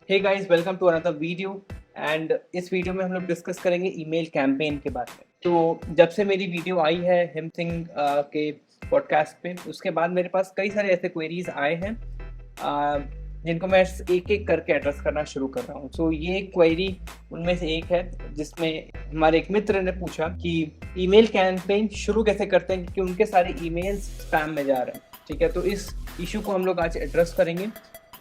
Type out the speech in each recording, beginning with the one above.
Hey guys, welcome to another video. And इस video में हम लोग डिस्कस करेंगे ईमेल कैंपेन के बारे में। तो जब से मेरी वीडियो आई है हिम सिंह के पॉडकास्ट पे, उसके बाद मेरे पास कई सारे ऐसे क्वेरीज आए हैं जिनको मैं एक एक करके एड्रेस करना शुरू कर रहा हूँ। तो ये एक क्वेरी उनमें से एक है जिसमें हमारे एक मित्र ने पूछा कि ईमेल कैंपेन शुरू कैसे करते हैं क्योंकि उनके सारे ईमेल्स स्पैम में जा रहे हैं। ठीक है, तो इस इशू को हम लोग आज एड्रेस करेंगे।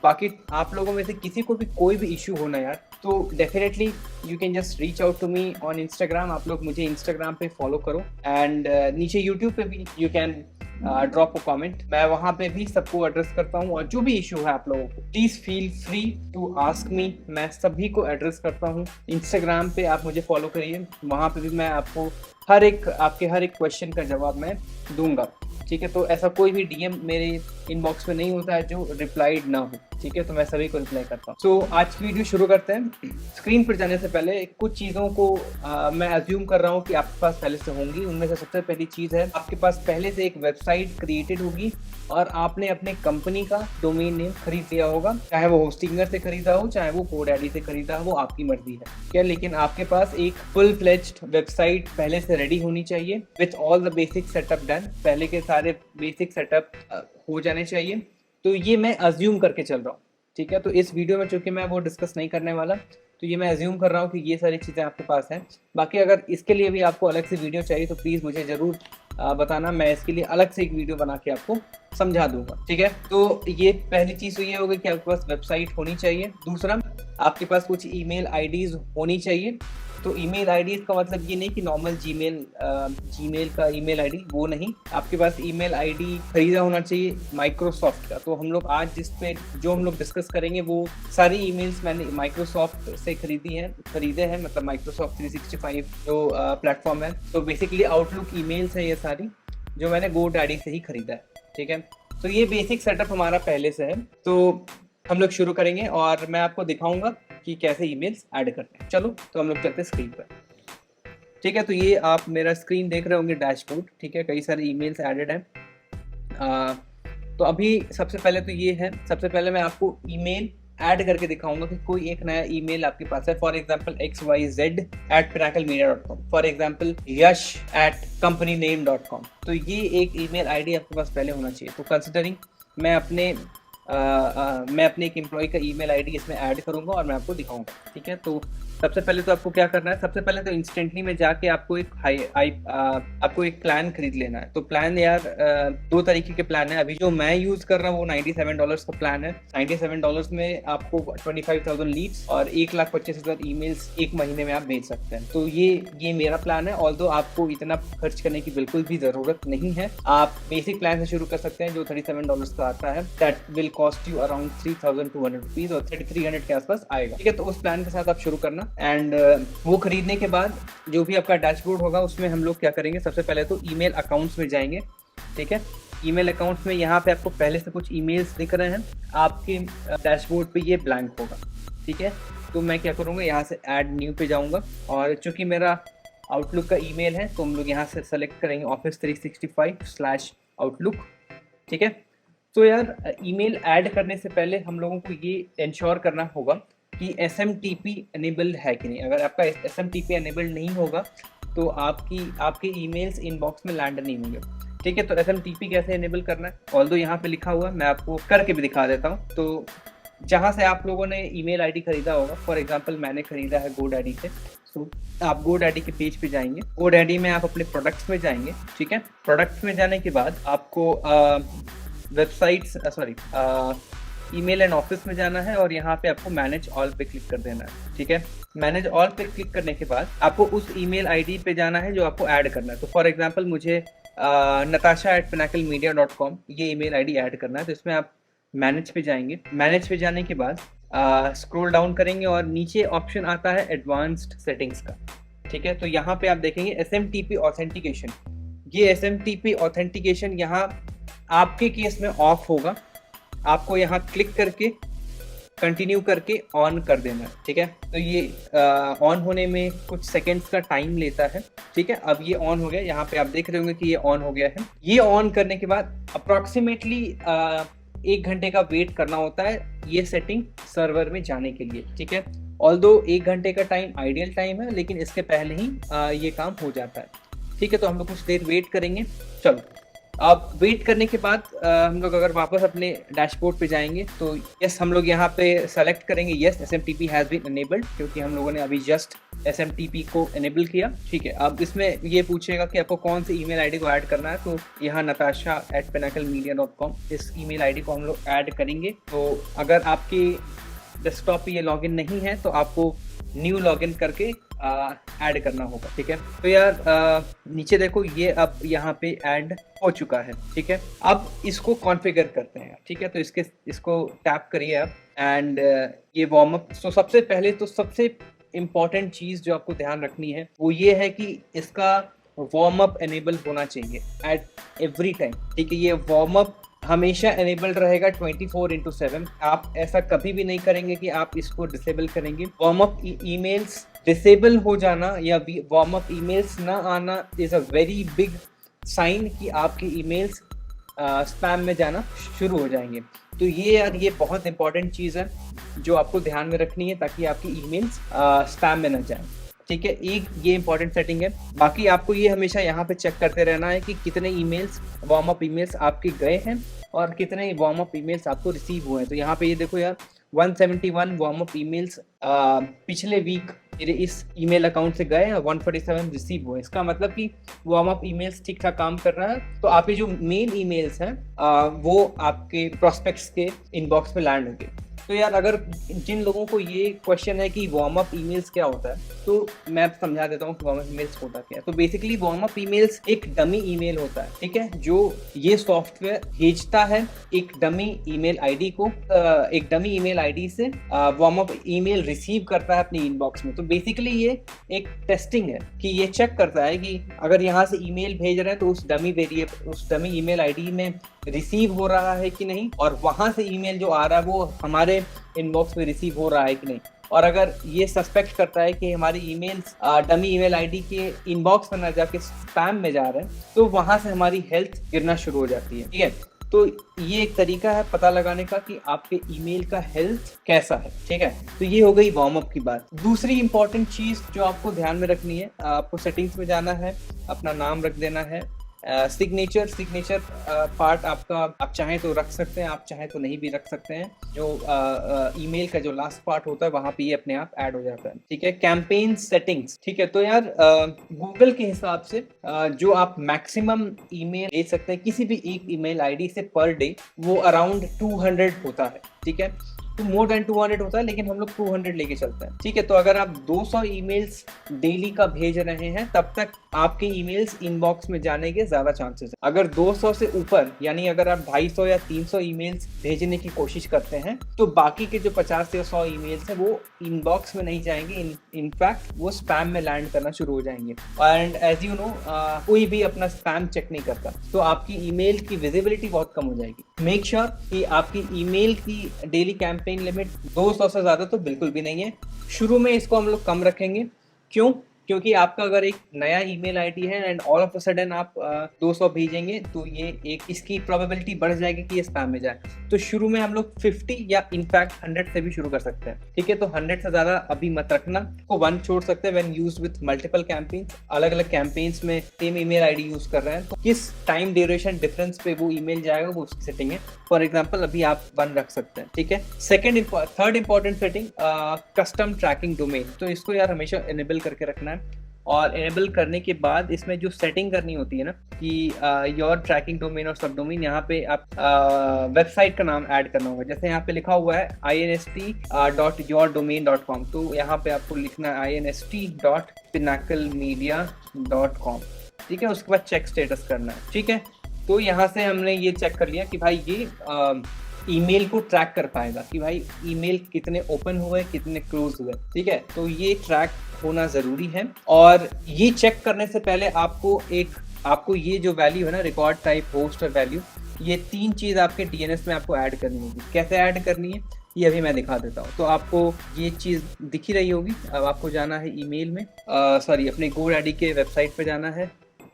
बाकी आप लोगों में से किसी को भी कोई भी इशू होना यार, तो definitely you can just reach out to me on Instagram. आप लोग मुझे इंस्टाग्राम पे फॉलो करो एंड नीचे यूट्यूब पे भी you can drop a comment. मैं वहाँ पे भी सबको एड्रेस करता हूँ और जो भी इशू है आप लोगों को please feel free to ask me. मैं सभी को एड्रेस करता हूँ। इंस्टाग्राम पे आप मुझे फॉलो करिए, वहाँ पे भी मैं आपको आपके हर एक क्वेश्चन का जवाब मैं दूंगा। ठीक है, तो ऐसा कोई भी डीएम मेरे इनबॉक्स में नहीं होता है जो रिप्लाइड ना हो। ठीक है, तो मैं सभी को रिप्लाई करता हूँ। तो आज की वीडियो शुरू करते हैं। स्क्रीन पर जाने से पहले कुछ चीज़ों को मैं अज्यूम कर रहा हूँ कि आपके पास पहले से होंगी। उनमें से सबसे पहली चीज़ है, आपके पास पहले से एक वेबसाइट क्रिएटेड होगी और आपने अपने कंपनी का डोमेन नेम खरीद लिया होगा। चाहे वो होस्टिंगर से खरीदा हो, चाहे वो GoDaddy से खरीदा हो, वो आपकी मर्जी है। क्या, लेकिन आपके पास एक फुल फ्लेज्ड वेबसाइट पहले से रेडी होनी चाहिए with all the basic setup done. पहले के सारे बेसिक सेटअप हो जाने चाहिए। तो ये मैं अज्यूम करके चल रहा हूँ। ठीक है, तो इस वीडियो में चूंकि मैं वो डिस्कस नहीं करने वाला, तो ये मैं अज्यूम कर रहा हूँ कि ये सारी चीज़ें आपके पास हैं। बाकी अगर इसके लिए भी आपको अलग से वीडियो चाहिए तो प्लीज़ मुझे ज़रूर बताना, मैं इसके लिए अलग से एक वीडियो बना के आपको समझा दूंगा। ठीक है, तो ये पहली चीज़ तो ये होगी कि आपके पास वेबसाइट होनी चाहिए। दूसरा, आपके पास कुछ ईमेल आईडीज़ होनी चाहिए। तो ईमेल आईडीज़ का मतलब ये नहीं कि नॉर्मल जीमेल का ईमेल आईडी, वो नहीं। आपके पास ईमेल आईडी खरीदा होना चाहिए माइक्रोसॉफ्ट का। तो हम लोग आज जो हम लोग डिस्कस करेंगे वो सारी ईमेल्स मैंने माइक्रोसॉफ्ट से खरीदे हैं, मतलब माइक्रोसॉफ्ट 365 जो प्लेटफॉर्म है। तो बेसिकली आउटलुक ईमेल्स है ये सारी, जो मैंने GoDaddy से ही खरीदा है। ठीक है, तो ये बेसिक सेटअप हमारा पहले से है। तो हम लोग शुरू करेंगे और मैं आपको दिखाऊंगा कि कैसे ईमेल्स ऐड करते हैं। चलो, तो हम लोग चलते हैं स्क्रीन पर। ठीक है, तो ये आप मेरा स्क्रीन देख रहे होंगे, डैशबोर्ड। ठीक है, कई सारे ईमेल्स ऐडेड हैं। तो अभी सबसे पहले तो ये है, सबसे पहले मैं आपको ईमेल ऐड करके दिखाऊंगा कि कोई एक नया ईमेल आपके पास है। For example xyz@pinaclemedia.com, for example yash@companyname.com। तो ये एक ईमेल आईडी आपके पास पहले होना चाहिए। तो कंसिडरिंग मैं अपने एक एम्प्लॉय का ईमेल आईडी इसमें ऐड करूंगा और मैं आपको दिखाऊंगा। ठीक है, तो सबसे पहले तो आपको क्या करना है, सबसे पहले तो इंस्टेंटली में जाके आपको एक प्लान खरीद लेना है। तो प्लान यार दो तरीके के प्लान है। अभी जो मैं यूज कर रहा हूँ वो $97 का प्लान है। $97 में आपको 25,000 लीड्स और 1,25,000 ईमेल्स एक महीने में आप भेज सकते हैं। तो ये मेरा प्लान है। ऑल्दो आपको इतना खर्च करने की बिल्कुल भी जरूरत नहीं है। आप बेसिक प्लान से शुरू कर सकते हैं जो $37 का आता है। That will cost you around 3,200 rupees और 3,300 के आसपास आएगा। ठीक है, तो उस प्लान के साथ आप शुरू करना। एंड वो खरीदने के बाद जो भी आपका डैशबोर्ड होगा उसमें हम लोग क्या करेंगे, सबसे पहले तो ईमेल अकाउंट्स में जाएंगे। ठीक है, ईमेल अकाउंट्स में यहाँ पे आपको पहले से कुछ ईमेल्स दिख रहे हैं आपके डैशबोर्ड पे, ये ब्लैंक होगा। ठीक है, तो मैं क्या करूँगा, यहाँ से ऐड न्यू पे जाऊँगा और चूंकि मेरा आउटलुक का ईमेल है तो हम लोग यहाँ से सेलेक्ट करेंगे Office 365/Outlook। ठीक है, तो यार ईमेल ऐड करने से पहले हम लोगों को ये इंश्योर करना होगा कि SMTP एनेबल्ड है कि नहीं। अगर आपका SMTP एनेबल्ड नहीं होगा तो आपके ईमेल्स इनबॉक्स में लैंड नहीं होंगे। ठीक है, तो SMTP कैसे एनेबल करना है, ऑल्दो यहाँ पे लिखा हुआ, मैं आपको करके भी दिखा देता हूँ। तो जहाँ से आप लोगों ने ईमेल आईडी खरीदा होगा, फॉर एग्जांपल मैंने खरीदा है GoDaddy से, तो आप GoDaddy के पेज पे जाएंगे। GoDaddy में आप अपने प्रोडक्ट्स में जाएंगे। ठीक है, प्रोडक्ट्स में जाने के बाद आपको ईमेल एंड ऑफिस में जाना है और यहाँ पे आपको मैनेज ऑल पे क्लिक कर देना है। ठीक है, मैनेज ऑल पे क्लिक करने के बाद आपको उस ईमेल आईडी पे जाना है जो आपको ऐड करना है। तो फॉर एग्जांपल मुझे natasha@pinaclemedia.com ये ईमेल आईडी ऐड करना है। तो इसमें आप मैनेज पे जाएंगे। मैनेज पे जाने के बाद स्क्रॉल डाउन करेंगे और नीचे ऑप्शन आता है एडवांस्ड सेटिंग्स का। ठीक है, तो यहाँ पे आप देखेंगे SMTP ऑथेंटिकेशन। ये SMTP ऑथेंटिकेशन यहाँ आपके केस में ऑफ होगा। आपको यहाँ क्लिक करके कंटिन्यू करके ऑन कर देना है। ठीक है, तो ये ऑन होने में कुछ सेकंड्स का टाइम लेता है। ठीक है, अब ये ऑन हो गया। यहाँ पे आप देख रहे होंगे कि ये ऑन हो गया है। ये ऑन करने के बाद अप्रॉक्सीमेटली 1 घंटे का वेट करना होता है ये सेटिंग सर्वर में जाने के लिए, ठीक है। ऑल्दो 1 घंटे का टाइम आइडियल टाइम है, लेकिन इसके पहले ही ये काम हो जाता है, ठीक है। तो हम लोग कुछ देर वेट करेंगे। चलो, अब वेट करने के बाद हम लोग अगर वापस अपने डैशबोर्ड पे जाएंगे तो यस, हम लोग यहाँ पे सेलेक्ट करेंगे yes SMTP has been enabled, क्योंकि हम लोगों ने अभी जस्ट SMTP को इनेबल किया, ठीक है। अब इसमें ये पूछेगा कि आपको कौन सी ईमेल आईडी को ऐड करना है, तो यहाँ natasha@pinnaclemedia.com इस ईमेल आईडी को हम लोग ऐड करेंगे। तो अगर आपके डेस्कटॉप पे ये लॉगिन नहीं है तो आपको न्यू लॉगिन करके ऐड करना होगा, ठीक है। तो यार नीचे देखो, ये अब यहाँ पे ऐड हो चुका है, ठीक है। अब इसको कॉन्फ़िगर करते हैं, ठीक है। तो इसको टैप करिए आप एंड ये वार्म अप। तो सबसे पहले तो सबसे इम्पॉर्टेंट चीज़ जो आपको ध्यान रखनी है वो ये है कि इसका वार्म अप एनेबल होना चाहिए एट एवरी टाइम, ठीक है। ये वार्म अप हमेशा एनेबल्ड रहेगा 24/7। आप ऐसा कभी भी नहीं करेंगे कि आप इसको डिसेबल करेंगे। वार्म अप ईमेल्स डिसेबल हो जाना या वार्म अप ईमेल्स ना आना is a very big sign कि आपकी ईमेल्स स्पैम में जाना शुरू हो जाएंगे। तो ये यार, ये बहुत इंपॉर्टेंट चीज़ है जो आपको ध्यान में रखनी है ताकि आपकी ईमेल्स स्पैम में ना जाएं, ठीक है। एक ये इंपॉर्टेंट सेटिंग है। बाकी आपको ये हमेशा यहाँ पे चेक करते रहना है कि कितने ईमेल्स वार्म अप ईमेल्स आपके गए हैं और कितने वार्म अप ईमेल्स आपको रिसीव हुए हैं। तो यहाँ पे ये देखो यार, 171 वार्म अप ईमेल्स पिछले वीक मेरे इस ईमेल अकाउंट से गए हैं, 147 रिसीव हुए। इसका मतलब कि वार्म अप ईमेल्स ठीक ठाक काम कर रहा है। तो आपके जो मेन ईमेल्स हैं वो आपके प्रोस्पेक्ट्स के इनबॉक्स में लैंड होंगे। तो यार, अगर जिन लोगों को ये क्वेश्चन है कि वार्म अप ईमेल्स क्या होता है, तो मैं समझा देता हूँ कि वार्म अप ईमेल्स होता क्या है। तो बेसिकली वार्म अप ईमेल्स एक डमी ईमेल होता है, ठीक है, जो ये सॉफ्टवेयर भेजता है एक डमी ईमेल आईडी को, एक डमी ईमेल आईडी से वार्म अप ईमेल रिसीव करता है अपनी इनबॉक्स में। तो बेसिकली ये एक टेस्टिंग है कि ये चेक करता है कि अगर यहाँ से ईमेल भेज रहे हैं तो उस डमी ईमेल आईडी में रिसीव हो रहा है कि नहीं, और वहां से ईमेल जो आ रहा है वो हमारे इनबॉक्स में रिसीव हो रहा है कि नहीं। और अगर ये सस्पेक्ट करता है कि हमारी ईमेल्स डमी ईमेल आईडी के इनबॉक्स में ना जाके स्पैम में जा रहे हैं, तो वहां से हमारी हेल्थ गिरना शुरू हो जाती है, ठीक है। तो ये एक तरीका है पता लगाने का कि आपके ईमेल का हेल्थ कैसा है, ठीक है। तो ये हो गई वार्म अप की बात। दूसरी इंपॉर्टेंट चीज जो आपको ध्यान में रखनी है, आपको सेटिंग्स में जाना है, अपना नाम रख देना है, सिग्नेचर पार्ट आपका आप चाहें तो रख सकते हैं, आप चाहें तो नहीं भी रख सकते हैं। जो ईमेल का जो लास्ट पार्ट होता है वहां पे ये अपने आप ऐड हो जाता है, ठीक है। कैंपेन सेटिंग्स, ठीक है। तो यार गूगल के हिसाब से जो आप मैक्सिमम ईमेल भेज सकते हैं किसी भी एक ईमेल आईडी से पर डे, वो अराउंड 200 होता है, ठीक है। तो मोर देन 200 होता है, लेकिन हम लोग 200 लेके चलते हैं, ठीक है। तो अगर आप 200 ईमेल्स डेली का भेज रहे हैं तब तक आपके ईमेल्स इनबॉक्स में जाने के ज्यादा चांसेस हैं। अगर 200 से ऊपर, यानी अगर आप 250 या 300 ईमेल्स भेजने की कोशिश करते हैं, तो बाकी के जो 50 या 100 ईमेल्स हैं वो इनबॉक्स में नहीं जाएंगे, इनफैक्ट वो स्पैम में लैंड करना शुरू हो जाएंगे। एंड एज यू नो, कोई भी अपना स्पैम चेक नहीं करता, तो आपकी ईमेल की विजिबिलिटी बहुत कम हो जाएगी। मेक श्योर कि आपकी ईमेल की डेली कैंपेन लिमिट 200 से ज़्यादा तो बिल्कुल भी नहीं है। शुरू में इसको हम लोग कम रखेंगे। क्यों? क्योंकि आपका अगर एक नया ईमेल आईडी है and all of a sudden आप 200 भेजेंगे, तो ये एक इसकी प्रोबेबिलिटी बढ़ जाएगी कि ये स्पैम में जाए। तो शुरू में हम लोग 50 या इनफैक्ट 100 से भी शुरू कर सकते हैं, ठीक है। तो 100 से ज़्यादा अभी मत रखना, को 1 छोड़ सकते हैं when used with multiple campaigns. अलग अलग कैंपेन्स में सेम ईमेल आईडी यूज कर रहे हैं, तो किस टाइम ड्यूरेशन डिफरेंस पे वो ईमेल जाएगा वो उसकी सेटिंग है। फॉर एग्जाम्पल अभी आप 1 रख सकते हैं, ठीक है। Third important setting, custom tracking domain. तो इसको यार हमेशा इनेबल करके रखना है। और इनेबल करने के बाद इसमें जो सेटिंग करनी होती है ना कि योर ट्रैकिंग डोमेन और सब डोमेन, यहाँ पे आप वेबसाइट का नाम ऐड करना होगा। जैसे यहाँ पे लिखा हुआ है inst.yourdomain.com, तो यहाँ पे आपको लिखना है inst.pinnaclemedia.com, ठीक है। उसके बाद चेक स्टेटस करना है, ठीक है। तो यहाँ से हमने ये चेक कर लिया कि भाई ये ईमेल को ट्रैक कर पाएगा कि भाई ईमेल कितने ओपन हुए, कितने क्लोज हुए, ठीक है। तो ये ट्रैक होना ज़रूरी है। और ये चेक करने से पहले आपको ये जो वैल्यू है ना, रिकॉर्ड टाइप, होस्ट और वैल्यू, ये 3 चीज़ आपके डीएनएस में आपको ऐड करनी होगी। कैसे ऐड करनी है ये अभी मैं दिखा देता हूँ। तो आपको ये चीज़ दिखी रही होगी। अब आपको जाना है ईमेल में, अपने GoDaddy के वेबसाइट पे जाना है।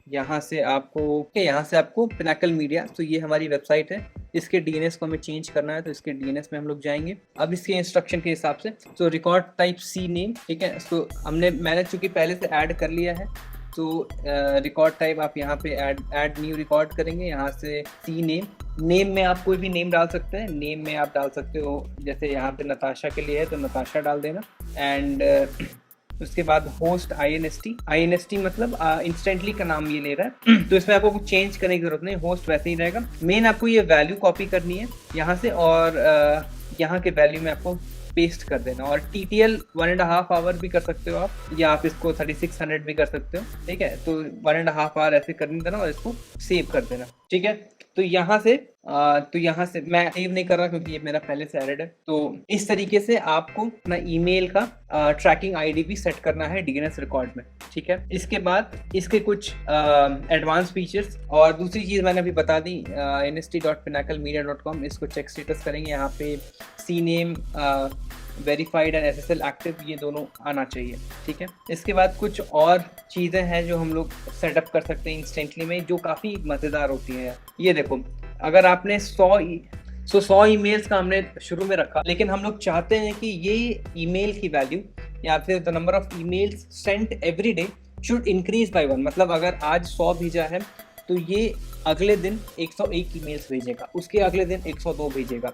यहाँ से आपको पिनाकल मीडिया, तो ये हमारी वेबसाइट है, इसके डीएनएस को हमें चेंज करना है, तो इसके डीएनएस में हम लोग जाएंगे। अब इसके इंस्ट्रक्शन के हिसाब से तो रिकॉर्ड टाइप सी नेम, ठीक है, तो मैंने चूंकि पहले से ऐड कर लिया है, तो रिकॉर्ड टाइप आप यहाँ पे ऐड न्यू रिकॉर्ड करेंगे, यहाँ से सी नेम में आप कोई भी नेम डाल सकते हैं। नेम में आप डाल सकते हो, जैसे यहाँ पे नताशा के लिए है तो नताशा डाल देना। एंड उसके बाद होस्ट INST मतलब इंस्टेंटली का नाम ये ले रहा है, तो इसमें आपको कुछ चेंज करने की जरूरत नहीं, होस्ट वैसे ही रहेगा। मेन आपको ये वैल्यू कॉपी करनी है यहाँ से, और यहाँ के वैल्यू में आपको पेस्ट कर देना। और TTL 1.5 आवर भी कर सकते हो आप, या आप इसको 3600 भी कर सकते हो, ठीक है। तो 1.5 आवर ऐसे करने देना और इसको सेव कर देना, ठीक है। तो यहाँ से मैं सेव नहीं कर रहा क्योंकि ये मेरा पहले से एडेड है। तो इस तरीके से आपको अपना ईमेल का ट्रैकिंग ID भी सेट करना है DNS रिकॉर्ड में, ठीक है। इसके बाद इसके कुछ एडवांस फीचर्स, और दूसरी चीज़ मैंने अभी बता दी, nst.pinaclemedia.com, इसको चेक स्टेटस करेंगे, यहाँ पे CNAME verified and SSL active, ये दोनों आना चाहिए, ठीक है। इसके बाद कुछ और चीज़ें हैं जो हम लोग सेटअप कर सकते हैं इंस्टेंटली में, जो काफ़ी मज़ेदार होती हैं। ये देखो, अगर आपने 100 ईमेल्स का हमने शुरू में रखा, लेकिन हम लोग चाहते हैं कि ये ईमेल की वैल्यू या फिर the number of emails sent every day should increase by 1, मतलब अगर आज 100 भेजा है तो ये अगले दिन 101 ईमेल्स भेजेगा, उसके अगले दिन 102 भेजेगा।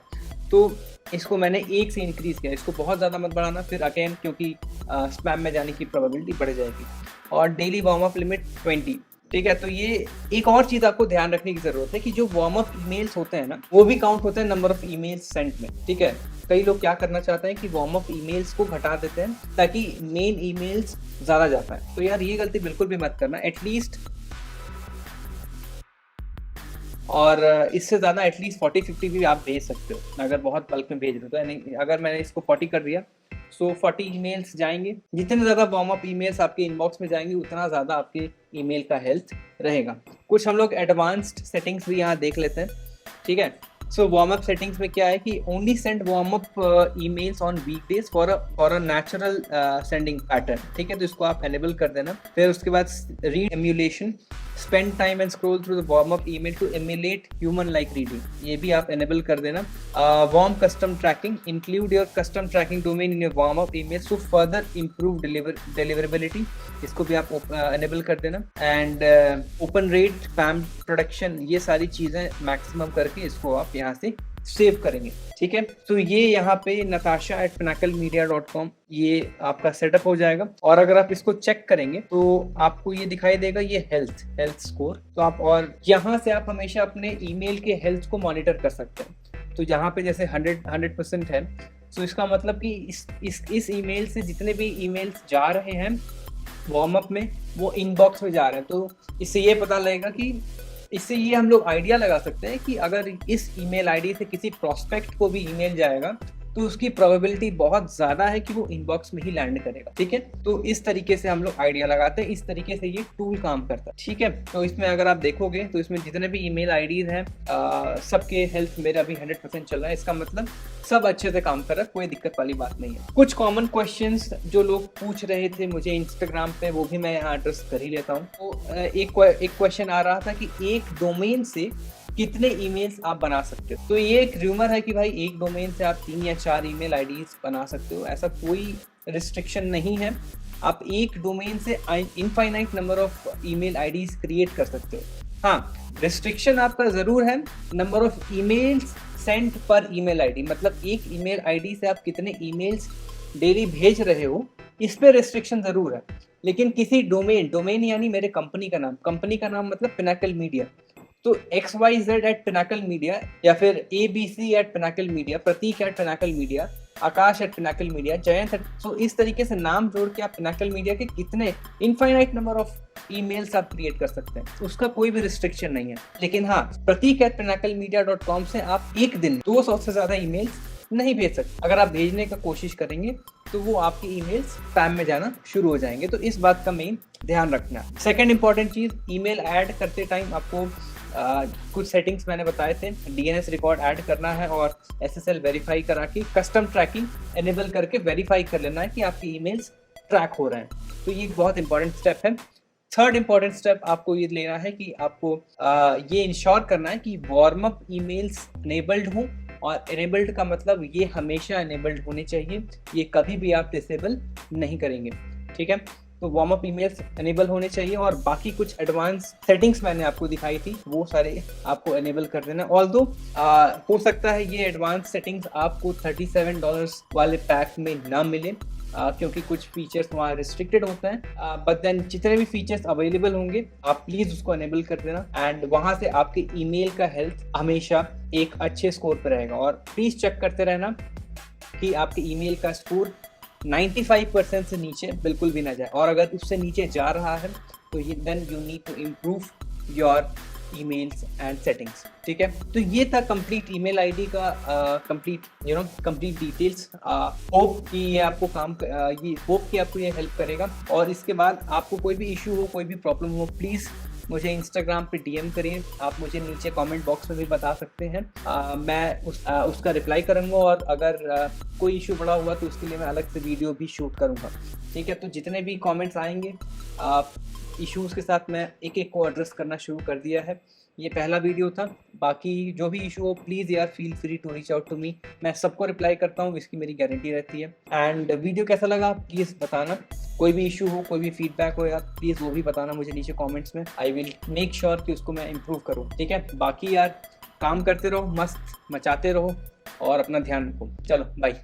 तो इसको मैंने 1 से इंक्रीज किया, इसको बहुत ज़्यादा मत बढ़ाना फिर अगेन, क्योंकि स्पैम में जाने की प्रोबेबिलिटी बढ़ जाएगी। और डेली वार्म अप लिमिट 20, ठीक है। तो ये एक और चीज़ आपको ध्यान रखने की ज़रूरत है कि जो वार्म अप ईमेल्स होते हैं ना, वो भी काउंट होते हैं नंबर ऑफ ईमेल्स सेंट में, ठीक है। कई लोग क्या करना चाहते हैं कि वार्म अप ईमेल्स को घटा देते हैं ताकि मेन ईमेल्स ज़्यादा जा पाए, तो यार ये गलती बिल्कुल भी मत करना। एटलीस्ट, और इससे ज़्यादा एटलीस्ट 40-50 भी आप भेज सकते हो अगर बहुत बल्क में भेज रहे हो तो। यानी अगर मैंने इसको 40 कर दिया, सो 40 ईमेल्स जाएंगे। जितने ज़्यादा वार्म अप ईमेल्स आपके इनबॉक्स में जाएंगे, उतना ज़्यादा आपके ईमेल का हेल्थ रहेगा। कुछ हम लोग एडवांस्ड सेटिंग्स भी यहाँ देख लेते हैं, ठीक है। सो वार्म अप सेटिंग्स में क्या है कि only send warm up emails on weekdays for a natural sending pattern, ठीक है। तो इसको आप एनेबल कर देना। फिर उसके बाद read emulation, spend time and scroll through the warm up email to emulate human like reading, ये भी आप enable कर देना। warm custom tracking, include your custom tracking domain in your warm up emails to further improve deliverability, इसको भी आप enable कर देना। and open rate spam protection, ये सारी चीज़ें maximum करके इसको आप यहाँ से सेव करेंगे, ठीक है। तो ये यहाँ पे natasha@pinaclemedia.com ये आपका सेटअप हो जाएगा। और अगर आप इसको चेक करेंगे तो आपको ये दिखाई देगा, ये हेल्थ स्कोर। तो आप, और यहाँ से आप हमेशा अपने ईमेल के हेल्थ को मॉनिटर कर सकते हैं। तो यहाँ पे जैसे 100% है, तो इसका मतलब कि इस ईमेल से जितने भी ईमेल्स जा रहे हैं वार्म अप में, वो इनबॉक्स में जा रहे हैं। तो इससे ये पता लगेगा कि, इससे ये हम लोग आइडिया लगा सकते हैं कि अगर इस ईमेल आईडी से किसी प्रोस्पेक्ट को भी ईमेल जाएगा तो उसकी प्रोबेबिलिटी बहुत ज़्यादा है कि वो इनबॉक्स में ही लैंड करेगा, ठीक है। तो इस तरीके से हम लोग आइडिया लगाते हैं, इस तरीके से ये टूल काम करता है, ठीक है। तो इसमें अगर आप देखोगे तो इसमें जितने भी ईमेल आईडीज हैं सबके हेल्थ मेरा अभी 100% चल रहा है। इसका मतलब सब अच्छे से काम कर रहा है, कोई दिक्कत वाली बात नहीं है। कुछ कॉमन क्वेश्चंस जो लोग पूछ रहे थे मुझे इंस्टाग्राम पे, वो भी मैं यहाँ एड्रेस कर ही लेता हूँ। तो एक क्वेश्चन आ रहा था कि एक डोमेन से कितने ईमेल्स आप बना सकते हो। तो ये एक रूमर है कि भाई एक डोमेन से आप 3 या 4 ईमेल आईडीज बना सकते हो, ऐसा कोई रिस्ट्रिक्शन नहीं है। आप एक डोमेन से infinite number of email IDs create कर सकते हो। हाँ, रिस्ट्रिक्शन आपका ज़रूर है number of emails sent per email ID, मतलब एक ईमेल आईडी से आप कितने ईमेल्स डेली भेज रहे हो, इस पे रिस्ट्रिक्शन ज़रूर है। लेकिन किसी डोमेन यानी मेरे कंपनी का नाम मतलब पिनाकल मीडिया, तो XYZ@Pinnacle Media या फिर ABC@Pinnacle Media, प्रतीक @Pinnacle Media, आकाश @Pinnacle Media, जयंत, तो इस तरीके से नाम जोड़ के आप Pinnacle Media के कितने इनफाइनाइट नंबर ऑफ ईमेल्स आप क्रिएट कर सकते हैं, उसका कोई भी रिस्ट्रिक्शन नहीं है। लेकिन हाँ, प्रतीक @PinacleMedia.com से आप एक दिन 200 से ज़्यादा ईमेल्स नहीं भेज सकते। अगर आप भेजने का कोशिश करेंगे तो वो आपके ईमेल्स स्पैम में जाना शुरू हो जाएंगे, तो इस बात का मेन ध्यान रखना। सेकंड इंपॉर्टेंट चीज़, ईमेल ऐड करते टाइम आपको कुछ सेटिंग्स मैंने बताए थे, DNS रिकॉर्ड ऐड करना है और SSL वेरीफाई करा के कस्टम ट्रैकिंग एनेबल करके वेरीफाई कर लेना है कि आपके ईमेल्स ट्रैक हो रहे हैं। तो ये एक बहुत इंपॉर्टेंट स्टेप है। थर्ड इंपॉर्टेंट स्टेप आपको ये लेना है कि आपको ये इंश्योर करना है कि वार्म अप ईमेल्स इनेबल्ड हों, और इनेबल्ड का मतलब ये हमेशा इनेबल्ड होने चाहिए, ये कभी भी आप डिसेबल नहीं करेंगे, ठीक है। तो वार्म अप ईमेल्स इनेबल होने चाहिए, और बाकी कुछ एडवांस सेटिंग्स मैंने आपको दिखाई थी वो सारे आपको इनेबल कर देना। ऑल्दो हो सकता है ये एडवांस सेटिंग्स आपको $37 वाले पैक में ना मिले, क्योंकि कुछ फीचर्स वहाँ रिस्ट्रिक्टेड होते हैं, बट देन जितने भी फीचर्स अवेलेबल होंगे आप प्लीज़ उसको इनेबल कर देना, एंड वहाँ से आपके ईमेल का हेल्थ हमेशा एक अच्छे स्कोर पर रहेगा। और प्लीज़ चेक करते रहना कि आपके ईमेल का स्कोर 95% से नीचे बिल्कुल भी ना जाए, और अगर उससे नीचे जा रहा है तो ये then you need to improve your emails and settings, ठीक है। तो ये था कंप्लीट ईमेल आईडी का कंप्लीट डिटेल्स। होप कि ये आपको आपको ये हेल्प करेगा, और इसके बाद आपको कोई भी इशू हो, कोई भी प्रॉब्लम हो, प्लीज़ मुझे इंस्टाग्राम पे डीएम करिए, आप मुझे नीचे कमेंट बॉक्स में भी बता सकते हैं, मैं उसका रिप्लाई करूँगा, और अगर कोई इशू बड़ा हुआ तो उसके लिए मैं अलग से वीडियो भी शूट करूँगा, ठीक है। तो जितने भी कमेंट्स आएंगे इश्यूज़ के साथ मैं एक एक को एड्रेस करना शुरू कर दिया है। ये पहला वीडियो था, बाकी जो भी इशू हो प्लीज़ यार feel free to reach out to me, मैं सबको रिप्लाई करता हूँ, इसकी मेरी गारंटी रहती है। एंड वीडियो कैसा लगा प्लीज़ बताना, कोई भी इशू हो, कोई भी फीडबैक हो यार प्लीज़ वो भी बताना मुझे नीचे कमेंट्स में, आई विल मेक श्योर कि उसको मैं इम्प्रूव करूँ, ठीक है। बाकी यार काम करते रहो, मस्त मचाते रहो, और अपना ध्यान रखो। चलो बाय।